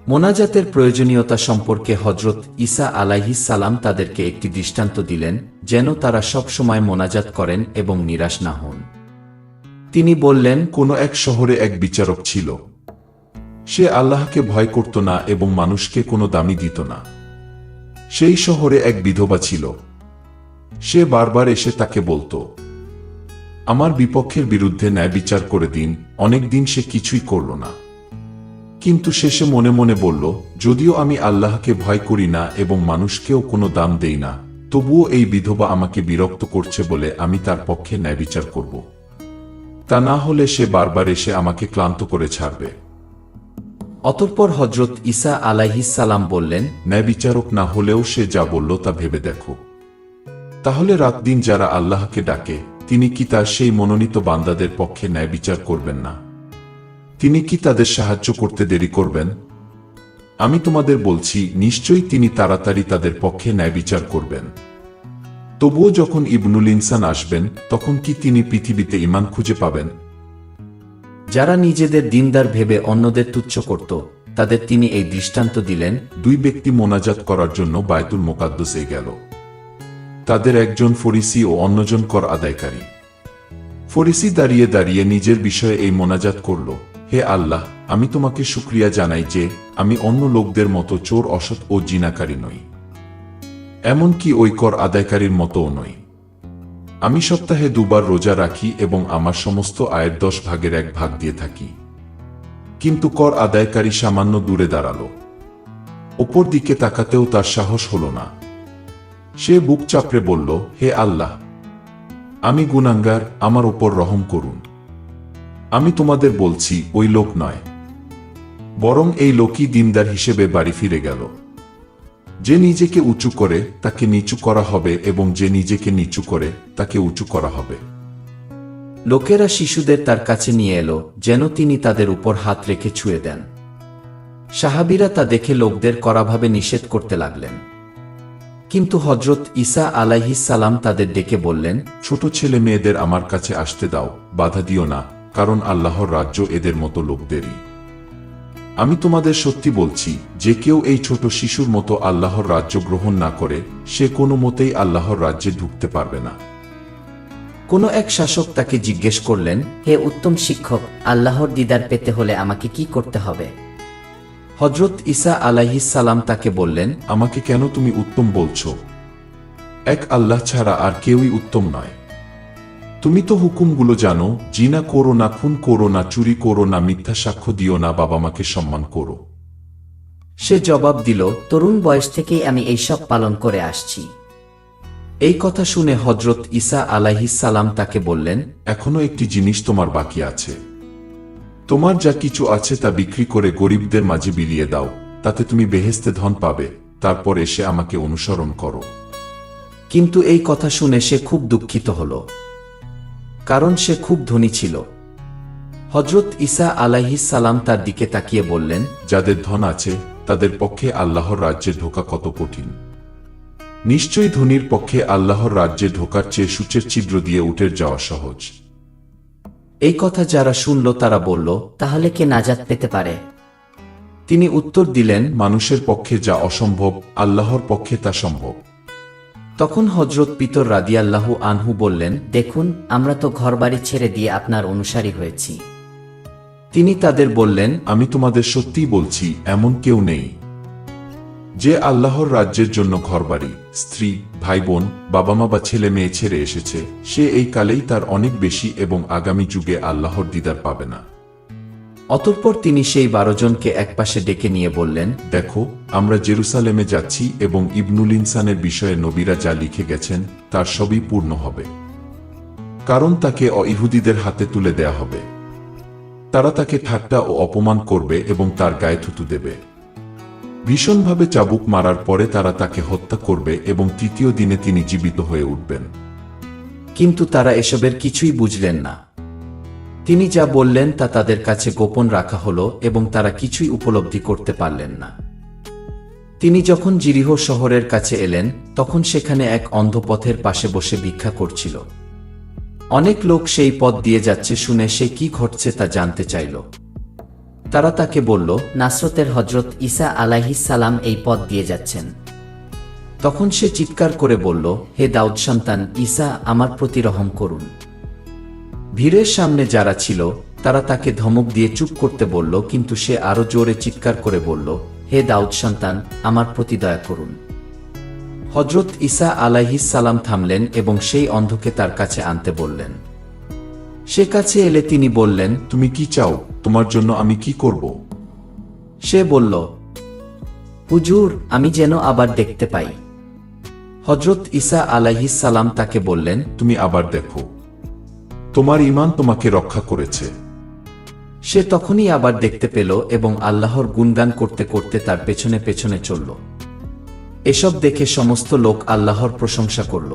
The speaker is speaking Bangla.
মোনাজাতের প্রয়োজনীয়তা সম্পর্কে হযরত ঈসা আলাইহিস সালাম তাদেরকে একটি দৃষ্টান্ত দিলেন, যেন তারা সব সময় মোনাজাত করেন এবং নিরাশ না হন। তিনি বললেন, কোনো এক শহরে এক বিচারক ছিল। সে আল্লাহকে ভয় করত না এবং মানুষকে কোনো দামি দিত না। সেই শহরে এক বিধবা ছিল। সে বারবার এসে তাকে বলতো, আমার বিপক্ষের বিরুদ্ধে ন্যায় বিচার করে দিন। অনেক দিন সে কিছুই করল না, কিন্তু শেষে মনে মনে বলল, যদিও আমি আল্লাহকে ভয় করি না এবং মানুষকেও কোনো দাম দেই না, তবুও এই বিধবা আমাকে বিরক্ত করছে বলে আমি তার পক্ষে ন্যায় বিচার করব। তা না হলে সে বারবার এসে আমাকে ক্লান্ত করে ছাড়বে। অতঃপর হযরত ঈসা আলাইহিস সালাম বললেন, ন্যায় বিচারক না হলেও সে যা বলল তা ভেবে দেখো। তাহলে রাত দিন যারা আল্লাহকে ডাকে, তিনি কি তার সেই মনোনীত বান্দাদের পক্ষে ন্যায় বিচার করবেন না? তিনি কি তাদের সাহায্য করতে দেরি করবেন? আমি তোমাদের বলছি, নিশ্চয়ই তিনি তাড়াতাড়ি তাদের পক্ষে ন্যায় বিচার করবেন। তবুও যখন ইবনুল ইনসান আসবেন, তখন কি তিনি পৃথিবীতে ঈমান খুঁজে পাবেন? যারা নিজেদের দিনদার ভেবে অন্যদের তুচ্ছ করত, তাদের তিনি এই দৃষ্টান্ত দিলেন। দুই ব্যক্তি মোনাজাত করার জন্য বায়তুল মুকাদ্দাসে গেল। তাদের একজন ফরিসি ও অন্যজন কর আদায়কারী। ফরিসি দাঁড়িয়ে দাঁড়িয়ে নিজের বিষয়ে এই মোনাজাত করল, হে আল্লাহ, আমি তোমাকে শুকরিয়া জানাই যে আমি অন্য লোকদের মতো চোর, অসৎ ও জিনাকারী নই, এমনকি ওই কর আদায়কারীর মতোও নই। আমি সপ্তাহে 2 বার রোজা রাখি এবং আমার সমস্ত আয়ের 10 ভাগের 1 ভাগ দিয়ে থাকি। কিন্তু কর আদায়কারী সামান্য দূরে দাঁড়ালো। ওপর দিকে তাকাতেও তার সাহস হল না। সে বুক চাপড়ে বলল, হে আল্লাহ, আমি গুনাহগার, আমার উপর রহম করুন। আমি তোমাদের বলছি, ওই লোক নয়, বরং এই লোকই দিনদার হিসেবে বাড়ি ফিরে গেল। যে নিজেকে উঁচু করে তাকে নিচু করা হবে এবং যে নিজেকে নিচু করে তাকে উঁচু করা হবে। লোকেরা শিশুদের তার কাছে নিয়ে এলো, যেন তিনি তাদের উপর হাত রেখে ছুঁয়ে দেন। সাহাবীরা তা দেখে লোকদের কড়াভাবে নিষেধ করতে লাগলেন। কিন্তু হযরত ঈসা আলাইহিস সালাম তাদের ডেকে বললেন, ছোট ছেলে মেয়েদের আমার কাছে আসতে দাও, বাধা দিও না, কারণ আল্লাহর রাজ্য এদের মতো লোকদেরই। আমি তোমাদের সত্যি বলছি, যে কেউ এই ছোট শিশুর মতো আল্লাহর রাজ্য গ্রহণ না করে, সে কোনো মতেই আল্লাহর রাজ্যে ঢুকতে পারবে না। কোনো এক শাসক তাকে জিজ্ঞেস করলেন, হে উত্তম শিক্ষক, আল্লাহর দিদার পেতে হলে আমাকে কি করতে হবে? হযরত ঈসা আলাইহিস সালাম তাকে বললেন, আমাকে কেন তুমি উত্তম বলছো? এক আল্লাহ ছাড়া আর কেউই উত্তম নয়। তুমি তো হুকুমগুলো জানো, জিনা করো না, খুন করো না, চুরি করো না, মিথ্যা সাক্ষ্য দিও না, বাবা মাকে সম্মান করো। সে জবাব দিল, তরুণ বয়স থেকেই আমি এইসব পালন করে আসছি। এই কথা শুনে হযরত ঈসা আলাইহিস সালাম তাকে বললেন, এখনো একটি জিনিস তোমার বাকি আছে। তোমার যা কিছু আছে তা বিক্রি করে গরিবদের মাঝে বিলিয়ে দাও, তাতে তুমি বেহেশতে ধন পাবে। তারপর এসে আমাকে অনুসরণ করো। কিন্তু এই কথা শুনে সে খুব দুঃখিত হল, কারণ সে খুব ধনী ছিল। হযরত ঈসা আলাইহিস সালাম তার দিকে তাকিয়ে বললেন, যাদের ধন আছে তাদের পক্ষে আল্লাহর রাজ্যে ঢোকা কত কঠিন। নিশ্চয়ই ধনীর পক্ষে আল্লাহর রাজ্যে ঢোকার চেয়ে সূচের ছিদ্র দিয়ে উঠে যাওয়া সহজ। এই কথা যারা শুনল তারা বলল, তাহলে কে নাজাত পেতে পারে? তিনি উত্তর দিলেন, মানুষের পক্ষে যা অসম্ভব, আল্লাহর পক্ষে তা সম্ভব। তখন হযরত পিতর রাদিয়াল্লাহু আনহু বললেন, দেখুন, আমরা তো ঘরবাড়ি ছেড়ে দিয়ে আপনার অনুসারী হয়েছি। তিনি তাদের বললেন, আমি তোমাদের সত্যিই বলছি, এমন কেউ নেই যে আল্লাহর রাজ্যের জন্য ঘরবাড়ি, স্ত্রী, ভাই বোন, বাবা মা বা ছেলে মেয়ে ছেড়ে এসেছে, সে এই কালেই তার অনেক বেশি এবং আগামী যুগে আল্লাহর দিদার পাবে না। অতঃপর তিনি সেই 12 জনকে একপাশে ডেকে নিয়ে বললেন, দেখো, আমরা জেরুসালেমে যাচ্ছি এবং ইবনুল ইনসানের বিষয়ে নবীরা যা লিখে গেছেন তার সবই পূর্ণ হবে, কারণ তাকে ইহুদিদের হাতে তুলে দেয়া হবে। তারা তাকে ঠাট্টা ও অপমান করবে এবং তার গায়ে থুতু দেবে। ভীষণভাবে চাবুক মারার পরে তারা তাকে হত্যা করবে এবং 3য় দিনে তিনি জীবিত হয়ে উঠবেন। কিন্তু তারা এসবের কিছুই বুঝলেন না। তিনি যা বললেন তা তাদের কাছে গোপন রাখা হলো এবং তারা কিছুই উপলব্ধি করতে পারলেন না। তিনি যখন জিরিহ শহরের কাছে এলেন, তখন সেখানে এক অন্ধ পথের পাশে বসে ভিক্ষা করছিল। অনেক লোক সেই পথ দিয়ে যাচ্ছে শুনে সে কি ঘটছে তা জানতে চাইল। তারা তাকে বলল, নাসরতের হজরত ঈসা আলাইহিস সালাম এই পথ দিয়ে যাচ্ছেন। তখন সে চিৎকার করে বলল, হে দাউদ সন্তান ঈসা, আমার প্রতি রহম করুন। ভিড়ের সামনে যারা ছিল তারা তাকে ধমক দিয়ে চুপ করতে বলল, কিন্তু সে আরো জোরে চিৎকার করে বলল, হে দাউদ সন্তান, আমার প্রতি দয়া করুন। হজরত ঈসা আলাইহিস সালাম থামলেন এবং সেই অন্ধকে তার কাছে আনতে বললেন। সে কাছে এলে তিনি বললেন, তুমি কি চাও? তোমার জন্য আমি কি করব? সে বলল, হুজুর, আমি যেন আবার দেখতে পাই। হজরত ঈসা আলাইহিস সালাম তাকে বললেন, তুমি আবার দেখো, তোমার ঈমান তোমাকে রক্ষা করেছে। সে তখনই আবার দেখতে পেল এবং আল্লাহর গুণগান করতে করতে তার পেছনে পেছনে চলল। এসব দেখে সমস্ত লোক আল্লাহর প্রশংসা করল।